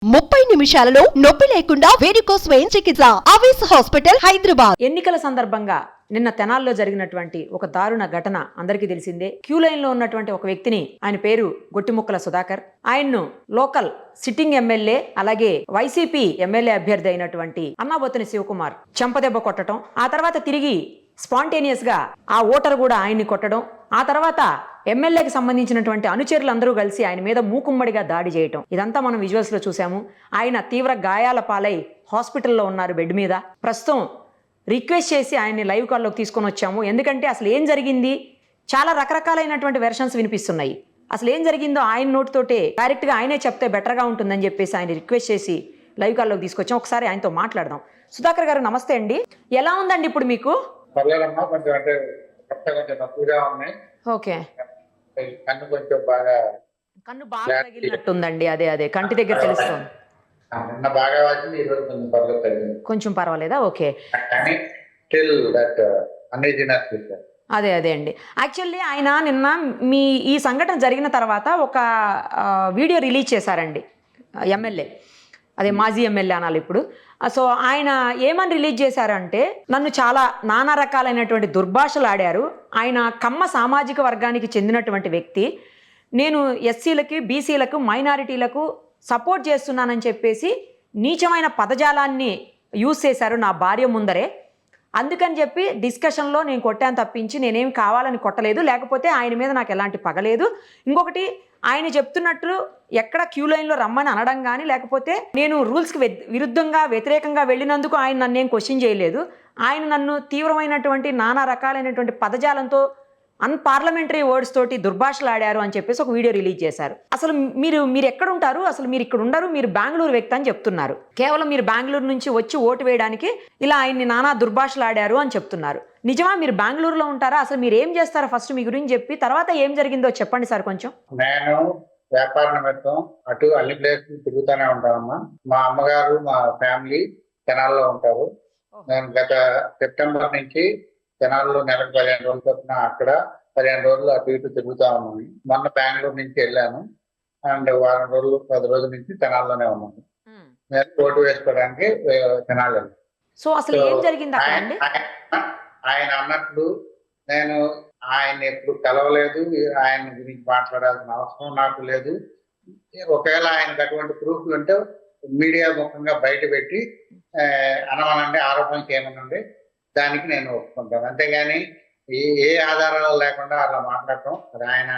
30 నిమిషాలలో నొప్పి లేకుండా వేడికోస్ స్వయం చికిత్స ఆవేశ హాస్పిటల్ హైదరాబాద్. ఎన్నికల సందర్భంగా నిన్న తెనాల్లో జరిగినటువంటి ఒక దారుణ ఘటన అందరికీ తెలిసిందే. క్యూ లైన్ లో ఉన్నటువంటి ఒక వ్యక్తిని, ఆయన పేరు గొట్టిముక్కల సుధాకర్, ఆయన్ను లోకల్ సిట్టింగ్ ఎమ్మెల్యే అలాగే వైసీపీ ఎమ్మెల్యే అభ్యర్థి అయినటువంటి అన్నాబొత్తుని శివకుమార్ చెంపదెబ్బ కొట్టడం, ఆ తర్వాత తిరిగి స్పాంటేనియస్ గా ఆ ఓటర్ కూడా ఆయన్ని కొట్టడం, ఆ తర్వాత ఎమ్మెల్యేకి సంబంధించినటువంటి అనుచరులు అందరూ కలిసి ఆయన మీద మూకుమ్మడిగా దాడి చేయటం, ఇదంతా మనం విజువల్స్ లో చూసాము. ఆయన తీవ్ర గాయాల పాలై హాస్పిటల్లో ఉన్నారు బెడ్ మీద. ప్రస్తుతం రిక్వెస్ట్ చేసి ఆయన్ని లైవ్ కాల్లోకి తీసుకొని వచ్చాము. ఎందుకంటే అసలు ఏం జరిగింది, చాలా రకరకాలైనటువంటి వెర్షన్స్ వినిపిస్తున్నాయి. అసలు ఏం జరిగిందో ఆయన నోటితోటే డైరెక్ట్ గా ఆయనే చెప్తే బెటర్ గా ఉంటుందని చెప్పేసి ఆయన రిక్వెస్ట్ చేసి లైవ్ కాల్లోకి తీసుకొచ్చాం. ఒకసారి ఆయనతో మాట్లాడదాం. సుధాకర్ గారు నమస్తే అండి, ఎలా ఉందండి ఇప్పుడు మీకు? పర్లేదమ్మా, కొంచెం అంటే కొంచెం నొప్పిగా ఉన్నాయి. ఓకే, కన్ను కొంచెం బాగా కన్ను బాగా తగిలినట్టుందండి. అదే అదే కంటి దగ్గర తెలుస్తుంది. నిన్న బాగా వచ్చింది, ఈ రోజు కొంచెం పర్లేదు తగ్గింది. కొంచెం పర్వాలేదా? ఓకే, కానీ స్టిల్ దట్ అన్ఈజీనెస్. అదే అదే అండి. యాక్చువల్లీ ఆయన నిన్న ఈ సంఘటన జరిగిన తర్వాత ఒక వీడియో రిలీజ్ చేశారండి ఎమ్మెల్యే, అదే మాజీ ఎమ్మెల్యే అనాలి ఇప్పుడు. సో ఆయన ఏమని రిలీజ్ చేశారంటే, నన్ను చాలా నానా రకాలైనటువంటి దుర్భాషలు ఆడారు. ఆయన కమ్మ సామాజిక వర్గానికి చెందినటువంటి వ్యక్తి, నేను ఎస్సీలకి బీసీలకు మైనారిటీలకు సపోర్ట్ చేస్తున్నానని చెప్పేసి నీచమైన పదజాలాన్ని యూజ్ చేశారు నా భార్య ముందరే. అందుకని చెప్పి డిస్కషన్లో నేను కొట్టాను తప్పించి నేనేమి కావాలని కొట్టలేదు, లేకపోతే ఆయన మీద నాకు ఎలాంటి పగలేదు. ఇంకొకటి, ఆయన చెప్తున్నట్టు ఎక్కడ క్యూ లైన్లో రమ్మని అనడం కానీ, లేకపోతే నేను రూల్స్కి విరుద్ధంగా వ్యతిరేకంగా వెళ్ళినందుకు ఆయన నన్ను ఏం క్వశ్చన్ చేయలేదు. ఆయన నన్ను తీవ్రమైనటువంటి నానా రకాలైనటువంటి పదజాలంతో అన్పార్లమెంటరీ వర్డ్స్ తోటి దుర్భాషలు ఆడారు అని చెప్పేసి ఒక వీడియో రిలీజ్ చేశారు. అసలు మీరు ఎక్కడ ఉంటారు? అసలు మీరు ఇక్కడ ఉండరు, మీరు బెంగళూరు వ్యక్తి అని చెప్తున్నారు. కేవలం మీరు బెంగళూరు నుంచి వచ్చి ఓటు వేయడానికి ఇలా ఆయన్ని నానా దుర్భాషలు ఆడారు అని చెప్తున్నారు. నిజమా? మీరు బెంగళూరులో ఉంటారా? అసలు మీరు ఏం చేస్తారా? ఫస్ట్ మీ గురించి చెప్పి తర్వాత ఏం జరిగిందో చెప్పండి సార్ కొంచెం. నేను వ్యాపార నిమిత్తం అటు అన్ని ప్లేసెస్ తిరుగుతూనే ఉంటానమ్మా. మా అమ్మగారు మా ఫ్యామిలీ తెనాల్లో ఉంటారు. నేను గత సెప్టెంబర్ నుంచి తెనాల్లో నెలకు 15 రోజులు చొప్పున అక్కడ 15 రోజులు అటు ఇటు తిరుగుతా ఉన్నాను. మొన్న బెంగళూరు నుంచి వెళ్ళాను అండ్ వారం రోజులు 10 రోజుల నుంచి తెనాల్లోనే ఉన్నాను. నేను ఓటు వేసుకోవడానికి తెనాలి. సో అసలు ఏం జరిగింది అక్కడ అండి? ఆయన అన్నట్లు నేను ఆయన ఎప్పుడు కలవలేదు, ఆయన గురించి మాట్లాడాల్సిన అవసరం నాకు లేదు. ఒకవేళ ఆయనకు అటువంటి ప్రూఫ్లు ఉంటే మీడియా ముఖంగా బయట పెట్టి అనమనండి, ఆరోపణ చేయమనండి, దానికి నేను ఒప్పుకుంటాను. అంతేగాని ఏ ఆధారాలు లేకుండా అలా మాట్లాడటం అది ఆయన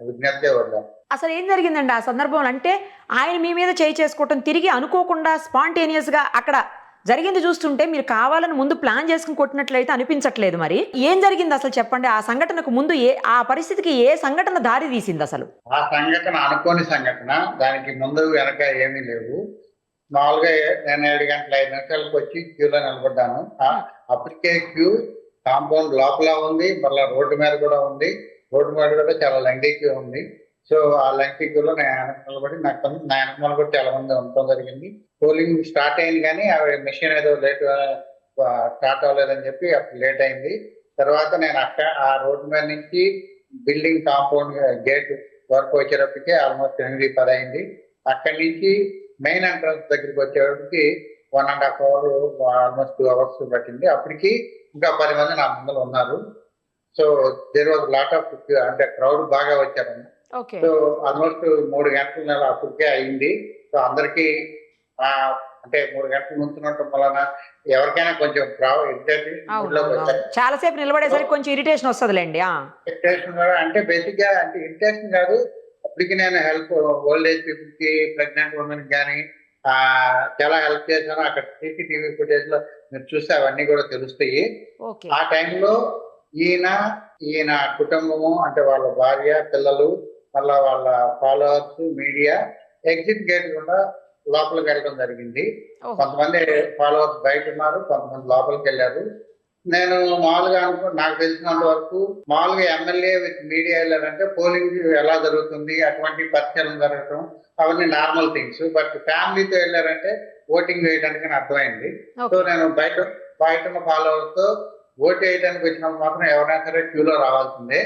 విజ్ఞప్తే వద్దాం. అసలు ఏం జరిగిందండి ఆ సందర్భంలో? అంటే ఆయన మీ మీద చేయి చేసుకోవటం, తిరిగి అనుకోకుండా స్పాంటేనియస్ గా అక్కడ జరిగింది చూస్తుంటే మీరు కావాలని ముందు ప్లాన్ చేసుకుని కొట్టినట్లయితే అనిపించట్లేదు. మరి ఏం జరిగింది అసలు చెప్పండి? ఆ సంఘటనకు ముందు ఆ పరిస్థితికి ఏ సంఘటన దారి తీసింది అసలు? ఆ సంఘటన అనుకోని సంఘటన, దానికి ముందు వెనక ఏమీ లేవు. మామూలుగా నేను 7 గంటల 5 నిమిషాలకు వచ్చి క్యూలో నిలబడ్డాను. అప్పటికే క్యూ కాంపౌండ్ లోపల ఉంది, మళ్ళీ రోడ్డు మీద కూడా ఉంది. రోడ్డు మీద కూడా చాలా లెంగ్తీ క్యూ ఉంది. సో ఆ లెంగ్తీ క్యూలో నేను వెనక నిలబడి నా వెనక కూడా చాలా మంది ఉండటం జరిగింది. పోలింగ్ స్టార్ట్ అయింది కానీ ఆ మెషిన్ ఏదో లేట్ స్టార్ట్ అవ్వలేదని చెప్పి అప్పుడు లేట్ అయింది. తర్వాత నేను అక్కడ ఆ రోడ్డు మీద నుంచి బిల్డింగ్ కాంపౌండ్ గేట్ వరకు వచ్చేటప్పటికి ఆల్మోస్ట్ 8:10 అయింది. అక్కడి నుంచి మెయిన్ ఎంట్రన్స్ దగ్గరికి వచ్చేటప్పటికి 1.5 hours, ఆల్మోస్ట్ 2 hours పట్టింది. అప్పటికి ఇంకా 10 మంది నా ముందర ఉన్నారు. So there was lot of, అంటే క్రౌడ్ బాగా వచ్చారు. సో ఆల్మోస్ట్ 3 గంటల అప్పటికే అయింది. సో అందరికి అంటే 3 గంటలు నుంచున్నట్టు వలన ఎవరికైనా కొంచెం చాలాసేపు నిలబడేసరికి కొంచెం ఇరిటేషన్ వస్తుందిలేండి. ఇరిటేషన్ అంటే బేసిక్ గా అంటే ఇరిటేషన్ కాదు. అప్పటికి నేను హెల్ప్ ఓల్డ్ ఏజ్ పీపుల్ కి, ప్రెగ్నెంట్ ఉమెన్ కానీ చాలా హెల్ప్ చేశాను. అక్కడ CCTV ఫుటేజ్ లో మీరు చూస్తే అవన్నీ కూడా తెలుస్తాయి. ఆ టైంలో ఈయన కుటుంబము, అంటే వాళ్ళ భార్య, పిల్లలు, మళ్ళా వాళ్ళ ఫాలోవర్స్, మీడియా ఎగ్జిట్ గేట్ కూడా లోపలికి వెళ్ళడం జరిగింది. కొంతమంది ఫాలోవర్స్ బయట ఉన్నారు, కొంతమంది లోపలికి వెళ్ళారు. నేను మామూలుగా నాకు తెలిసినంత వరకు మామూలుగా ఎమ్మెల్యే విత్ మీడియా వెళ్ళారంటే పోలింగ్ ఎలా జరుగుతుంది, అటువంటి పరిచయం జరగటం, అవన్నీ నార్మల్ థింగ్స్. బట్ ఫ్యామిలీతో వెళ్ళారంటే ఓటింగ్ వేయడానికి అర్థమైంది. సో నేను బయట ఉన్న ఫాలోవర్స్ తో ఓటు వేయడానికి వచ్చినప్పుడు మాత్రం ఎవరైనా సరే క్యూలో రావాల్సిందే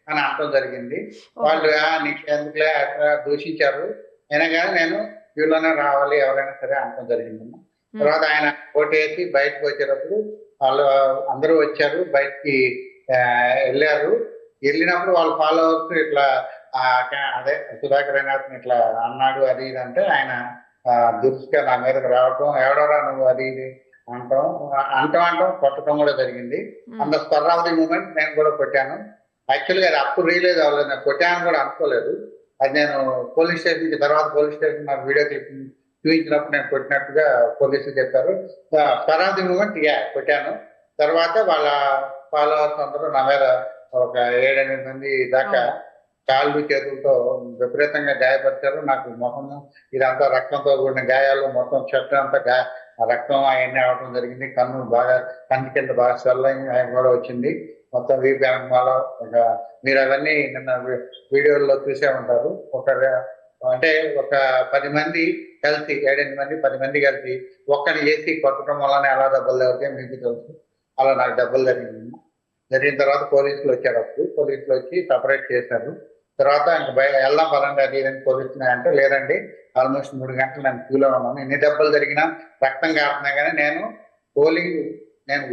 అని అనడం జరిగింది. వాళ్ళు నీకు ఎందుకులే అక్కడ దూషించారు. అయినా కానీ నేను క్యూలోనే రావాలి ఎవరైనా సరే అనడం జరిగిందమ్మా. తర్వాత ఆయన ఓటేసి బయటకు వచ్చేటప్పుడు వాళ్ళు అందరూ వచ్చారు, బయటికి వెళ్ళారు. వెళ్ళినప్పుడు వాళ్ళ ఫాలోవర్స్ ఇట్లా అదే సుధాకర్ అయినాథ్ ఇట్లా అన్నాడు అది ఇది అంటే ఆయన దురుసుగా నా మీదకి రావటం, ఎవడరా నువ్వు అది ఇది అంటాం కొట్టడం కూడా జరిగింది. అంత స్పర్ ఆఫ్ ది మూమెంట్ నేను కూడా కొట్టాను. యాక్చువల్గా అది అప్పుడు రియలైజ్ అవ్వలేదు, నేను కొట్టాను కూడా అనుకోలేదు. అది నేను పోలీస్ స్టేషన్కి తర్వాత పోలీస్ స్టేషన్ నాకు వీడియో క్లిప్ చూపించినప్పుడు నేను కొట్టినట్టుగా పోలీసులు చెప్పారు. స్పర్ ఆఫ్ ది మూమెంట్ కొట్టాను. తర్వాత వాళ్ళ ఫాలోవర్స్ అందరూ నా మీద ఒక 7-8 మంది దాకా కాళ్ళు చేతులతో విపరీతంగా గాయపరిచారు. నాకు మొహము ఇదంతా రక్తంతో కూడిన గాయాలు, మొత్తం చెట్టు అంతా రక్తం అవన్నీ అవడం జరిగింది. కంటి కింద బాగా స్వెల్లింగ్ కూడా వచ్చింది. మొత్తం వీపు వెనకమాల మీరు అవన్నీ నిన్న వీడియోల్లో చూసే ఉంటారు. అంటే ఒక 10 మంది కలిసి 7-8 మంది 10 మంది కలిసి ఒక్కని చేసి కొట్టడం వల్లనే అలా దెబ్బలు తగ్గితే మీకు తెలుసు. అలా నాకు దెబ్బలు జరిగిన తర్వాత పోలీసులు వచ్చారు. అప్పుడు పోలీసులు వచ్చి సపరేట్ చేశారు. తర్వాత ఇంక వెళ్దాం పదండి అది ఇదని పోలీసులు అంటే లేదండి, ఆల్మోస్ట్ 3 గంటలు నేను క్యూలో ఉన్నాను, ఎన్ని దెబ్బలు జరిగినా రక్తం కారుతున్నా కానీ నేను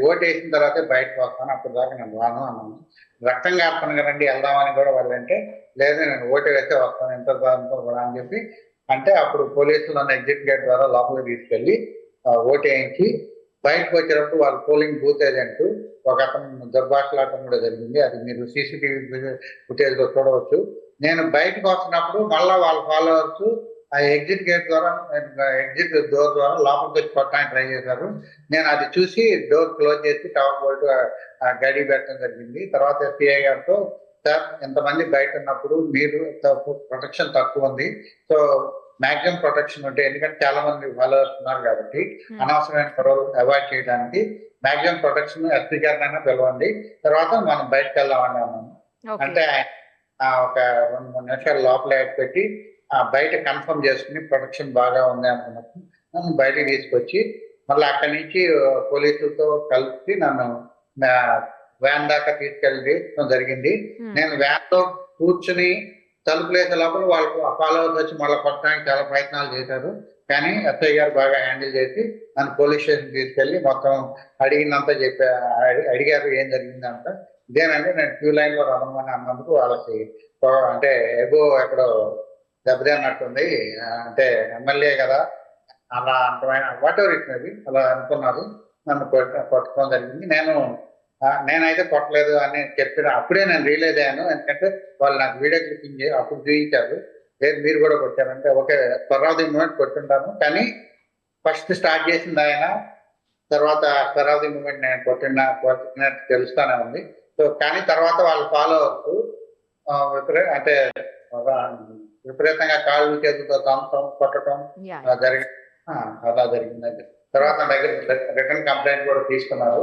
ఓటు వేసిన తర్వాతే బయటకు వస్తాను, అప్పుడు దాకా నేను రాను అన్నాను. రక్తం కారుతాను కదండి వెళ్దామని కూడా వాళ్ళు అంటే లేదు నేను ఓటు వేస్తే వస్తాను ఎంత కూడా అని చెప్పి అంటే అప్పుడు పోలీసులు నన్ను ఎగ్జిట్ గేట్ ద్వారా లోపలికి తీసుకెళ్లి ఓటు వేయించి బయటకు వచ్చేటప్పుడు వాళ్ళు పోలింగ్ బూత్ ఏజెంట్ ఒక అతను దుర్భాషలాటం కూడా జరిగింది. అది మీరు సీసీటీవీ ఫుటేజ్ లో చూడవచ్చు. నేను బయటకు వస్తున్నప్పుడు మళ్ళా వాళ్ళ ఫాలోవర్స్ ఆ ఎగ్జిట్ గేట్ ద్వారా ఎగ్జిట్ డోర్ ద్వారా లోపలికి వచ్చి కొట్టడానికి ట్రై చేశారు. నేను అది చూసి డోర్ క్లోజ్ చేసి టవర్ బోల్ట్ గడి పెట్టడం జరిగింది. తర్వాత ఎస్పీఐ గారితో సార్ ఎంతమంది బయట ఉన్నప్పుడు మీరు ప్రొటెక్షన్ తక్కువ ఉంది, సో మాక్సిమం ప్రొటెక్షన్ ఉంటే ఎందుకంటే చాలా మంది ఫాలోవర్స్ ఉన్నారు కాబట్టి అనవసరమైన గొడవలు అవాయిడ్ చేయడానికి మాక్సిమం ప్రొటెక్షన్ ఎస్పీ గారినైనా పిలవండి, తర్వాత మనం బయటకు వెళ్దామని అన్నాను. అంటే ఆయన ఒక 2-3 నిమిషాలు లోపల పెట్టి బయట కన్ఫర్మ్ చేసుకుని ప్రొటెక్షన్ బాగా ఉంది అనుకున్నప్పుడు నన్ను బయటకు తీసుకొచ్చి మళ్ళీ అక్కడి నుంచి పోలీసులతో కలిసి నన్ను వ్యాన్ దాకా తీసుకెళ్ళడం జరిగింది. నేను వ్యాన్ లో కూర్చుని తలుపులు వేసే లోపల వాళ్ళు ఫాలోవర్స్ వచ్చి మళ్ళీ కొట్టడానికి చాలా ప్రయత్నాలు చేశారు. కానీ ఎస్ఐ గారు బాగా హ్యాండిల్ చేసి నన్ను పోలీస్ స్టేషన్ తీసుకెళ్లి మొత్తం అడిగినంత అడిగారు ఏం జరిగిందంట. ఇదేనంటే నేను క్యూ లైన్ లో రమ్మని అన్నందుకు వాళ్ళకి అంటే ఎక్కడో దెబ్బతిన్నట్టుంది, అంటే ఎమ్మెల్యే కదా అలా అంతమైన వాట్ ఎవర్ ఇట్ మేబీ అలా అనుకున్నారు. నన్ను కొట్టడం జరిగింది. నేనైతే కొట్టలేదు అని చెప్పిన అప్పుడే నేను రియలైజ్ అయ్యాను. ఎందుకంటే వాళ్ళు నాకు వీడియో క్లిప్పింగ్ అప్పుడు చూపించారు, లేదు మీరు కూడా కొట్టారంటే ఓకే స్పర్ ది మూమెంట్ కొట్టుంటాను, కానీ ఫస్ట్ స్టార్ట్ చేసింది ఆయన, తర్వాత స్పర్ ది మూమెంట్ నేను కొట్టినట్టు తెలుస్తానే ఉంది. సో కానీ తర్వాత వాళ్ళు ఫాలోవర్స్ అంటే విపరీతంగా కాళ్ళు చేతులతో తంపడం కొట్టడం అలా జరిగిందండి. తర్వాత నా దగ్గర రిటర్న్ కంప్లైంట్ కూడా తీసుకున్నారు.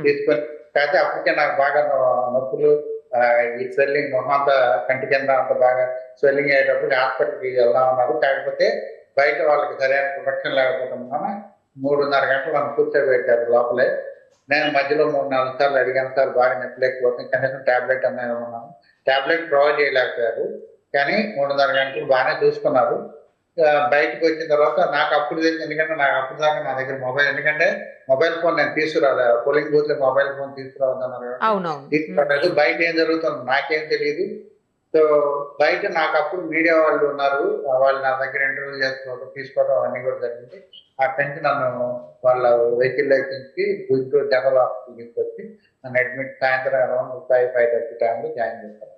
తీసుకొని అయితే అప్పటికే నాకు బాగా నొప్పులు, ఈ స్వెల్లింగ్ మొహంతా కంటి కింద అంత బాగా స్వెల్లింగ్ అయ్యేటప్పుడు హాస్పిటల్కి వెళ్దామన్నారు. కాకపోతే బయట వాళ్ళకి సరైన ప్రొటెక్షన్ లేకపోవడం వల్ల 3.5 గంటలు నన్ను కూర్చోబెట్టారు లోపలే. నేను మధ్యలో 3-4 సార్లు అడిగాను, సార్ బాగా నొప్పి లేకపోతుంది, కనీసం టాబ్లెట్ అన్నా ఉన్నాను. టాబ్లెట్ ప్రొవైడ్ చేయలేకపోయారు, కానీ 3.5 గంటలు బాగానే చూసుకున్నారు. బయటకు వచ్చిన తర్వాత నాకు అప్పుడు తెలిసింది, ఎందుకంటే నాకు అప్పుడు దాకా నా దగ్గర మొబైల్, ఎందుకంటే మొబైల్ ఫోన్ నేను తీసుకురాలేదు, పోలింగ్ బూత్ లో మొబైల్ ఫోన్ తీసుకురావద్దన్నారు. బయట ఏం జరుగుతుంది నాకేం తెలియదు. సో బయట నాకు అప్పుడు మీడియా వాళ్ళు ఉన్నారు, వాళ్ళు నా దగ్గర ఇంటర్వ్యూ తీసుకోవడం అవన్నీ కూడా జరిగింది. అక్కడి నుంచి నన్ను వాళ్ళ vehicle license Guntur general hospital తీసుకొచ్చి నన్ను అడ్మిట్ సాయంత్రం అరౌండ్ 5-5:30 టైంలో జాయిన్ చేశాను.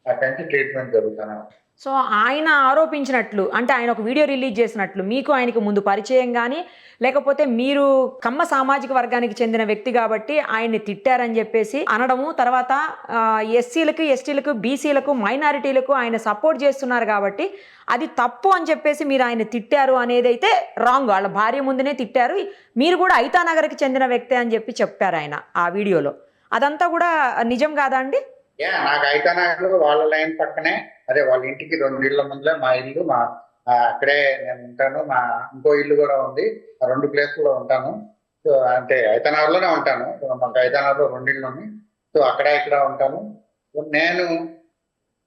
అక్కడి నుంచి ట్రీట్మెంట్ జరుగుతాను. సో ఆయన ఆరోపించినట్లు, అంటే ఆయన ఒక వీడియో రిలీజ్ చేసినట్లు మీకు ఆయనకు ముందు పరిచయం కానీ, లేకపోతే మీరు కమ్మ సామాజిక వర్గానికి చెందిన వ్యక్తి కాబట్టి ఆయన్ని తిట్టారని చెప్పేసి అనడము, తర్వాత ఎస్సీలకు, ఎస్టీలకు, బీసీలకు, మైనారిటీలకు ఆయన సపోర్ట్ చేస్తున్నారు కాబట్టి అది తప్పు అని చెప్పేసి మీరు ఆయన తిట్టారు అనేది అయితే రాంగ్. వాళ్ళ భార్య ముందునే తిట్టారు, మీరు కూడా ఐతానగర్కి చెందిన వ్యక్తి అని చెప్పారు ఆయన ఆ వీడియోలో. అదంతా కూడా నిజం కాదా అండి? నాకు ఐతానగర్ వాళ్ళ లైన్ పక్కనే, అదే వాళ్ళ ఇంటికి 2 ఇళ్ల ముందులే మా ఇల్లు, అక్కడే నేను ఉంటాను. మా ఇంకో ఇల్లు కూడా ఉంది, ఆ 2 ప్లేస్లో ఉంటాను. సో అంటే ఐతానగర్ లోనే ఉంటాను. మాకు ఐతానగర్ లో 2 ఇళ్ళు ఉన్నాయి. సో అక్కడ ఇక్కడ ఉంటాను. నేను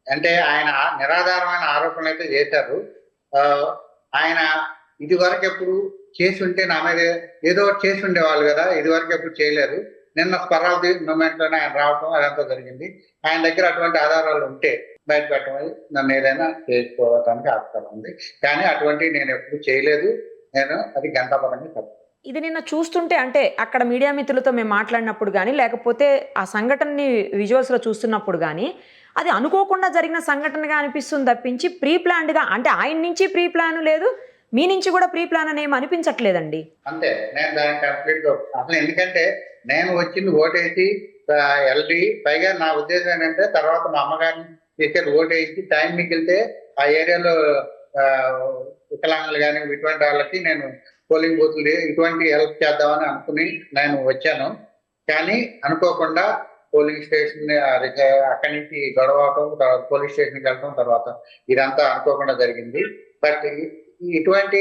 అంటే ఆయన నిరాధారమైన ఆరోపణలు అయితే చేశారు. ఆయన ఇది వరకు ఎప్పుడు చేసి ఉంటే నా మీద ఏదో ఒకటి చేసి ఉండేవాళ్ళు కదా, ఇది వరకు ఎప్పుడు చేయలేదు. నిన్న స్పరాది మూమెంట్ లోనే ఆయన రావటం అదంతా జరిగింది. ఆయన దగ్గర అటువంటి ఆధారాలు ఉంటే బయట పెట్టమని నన్ను ఏదైనా చేసుకోవడానికి ఆస్కారం ఉంది. కానీ అటువంటి నేను ఎప్పుడు చేయలేదు. నేను అది గంటాపరంగా తప్పు. ఇది నిన్న చూస్తుంటే అంటే అక్కడ మీడియా మిత్రులతో మేము మాట్లాడినప్పుడు కానీ లేకపోతే ఆ సంఘటనని విజువల్స్లో చూస్తున్నప్పుడు కానీ అది అనుకోకుండా జరిగిన సంఘటనగా అనిపిస్తుంది తప్పించి ప్రీ ప్లాన్డ్గా, అంటే ఆయన నుంచి ప్రీ ప్లాన్ లేదు, మీ నుంచి కూడా ప్రీ ప్లాన్ అని ఏమి అనిపించట్లేదండి. అంతే, నేను దానికి కంప్లీట్ గా అసలు ఎందుకంటే నేను వచ్చింది ఓటేసి ఎల్డి, పైగా నా ఉద్దేశం ఏంటంటే తర్వాత మా అమ్మగారిని తీసుకెళ్ళి ఓటేసి టైం మిగిలితే ఆ ఏరియాలో వికలాంగులు కానీ ఇటువంటి వాళ్ళకి నేను పోలింగ్ బూత్లు ఇటువంటి హెల్ప్ చేద్దామని అనుకుని నేను వచ్చాను. కానీ అనుకోకుండా పోలింగ్ స్టేషన్ అక్కడి నుంచి గొడవటం, పోలీస్ స్టేషన్కి వెళ్ళడం, తర్వాత ఇదంతా అనుకోకుండా జరిగింది. బట్ ఇటువంటి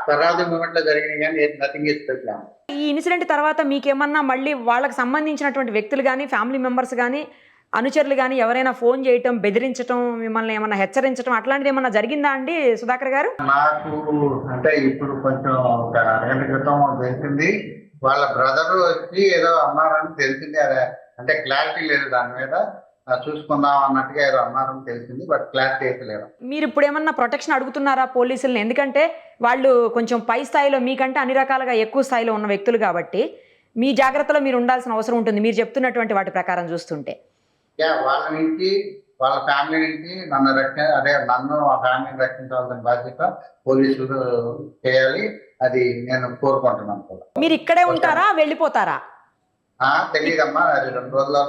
స్వరాజ్య మూమెంట్ లో జరిగినాయి కానీ నథింగ్ ఇస్ ప్లాన్. ఈ ఇన్సిడెంట్ తర్వాత మీకేమన్నా మళ్ళీ వాళ్ళకి సంబంధించినటువంటి వ్యక్తులు కానీ ఫ్యామిలీ మెంబర్స్ కానీ అనుచరులు కానీ ఎవరైనా ఫోన్ చేయటం, బెదిరించడం, మిమ్మల్ని ఏమన్నా హెచ్చరించడం అట్లాంటిది ఏమన్నా జరిగిందా అండి సుధాకర్ గారు? నాకు అంటే ఇప్పుడు కొంచెం ఒక 2 గంటల క్రితం తెలిసింది, వాళ్ళ బ్రదర్ వచ్చి ఏదో అన్నారని తెలిసింది. అదే అంటే క్లారిటీ లేదు దాని మీద, చూసుకుందాం అన్నట్టుగా ఏదో అన్నారని తెలిసింది, బట్ క్లారిటీ అయితే లేదు. మీరు ఇప్పుడు ఏమన్నా ప్రొటెక్షన్ అడుగుతున్నారా పోలీసుల్ని? ఎందుకంటే వాళ్ళు కొంచెం పై స్థాయిలో మీకంటే అన్ని రకాలుగా ఎక్కువ స్థాయిలో ఉన్న వ్యక్తులు కాబట్టి మీ జాగ్రత్తలో మీరు ఉండాల్సిన అవసరం ఉంటుంది మీరు చెప్తున్నటువంటి వాటి ప్రకారం చూస్తుంటే. వాళ్ళ నుంచి, వాళ్ళ ఫ్యామిలీ నుంచి నన్ను ఆ ఫ్యామిలీని రక్షించాల్సిన బాధ్యత పోలీసులు చేయాలి. అది నేను కోరుకుంటున్నాను కూడా. మీరు ఇక్కడే ఉంటారా, వెళ్ళిపోతారా? తెలియదమ్మా, అది 2 రోజుల్లో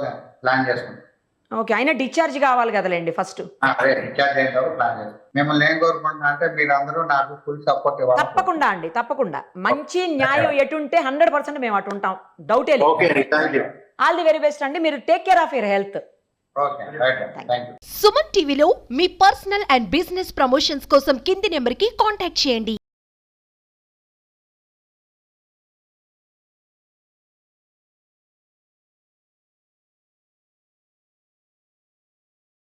ప్లాన్ చేసుకుంటాం. ఓకే, అయినా డిశ్చార్జ్ కావాలి కదలేండి ఫస్ట్. అదే డిశ్చార్జ్ అయిన తర్వాత ప్లాన్ చేస్తాం. మిమ్మల్ని ఏం కోరుకుంటున్నా అంటే మీరందరూ నాకు ఫుల్ సపోర్ట్ ఇవ్వాలి. తప్పకుండా అండి, తప్పకుండా. మంచి న్యాయం ఎటుంటే 100% మేము అటు ఉంటాం, డౌటే లేదు. ఆల్ ది వెరీ బెస్ట్ అండి. మీరు take care of your health. Suman టీవీలో మీ పర్సనల్ అండ్ బిజినెస్ ప్రమోషన్స్ కోసం కింది నెంబర్కి కాంటాక్ట్ చేయండి.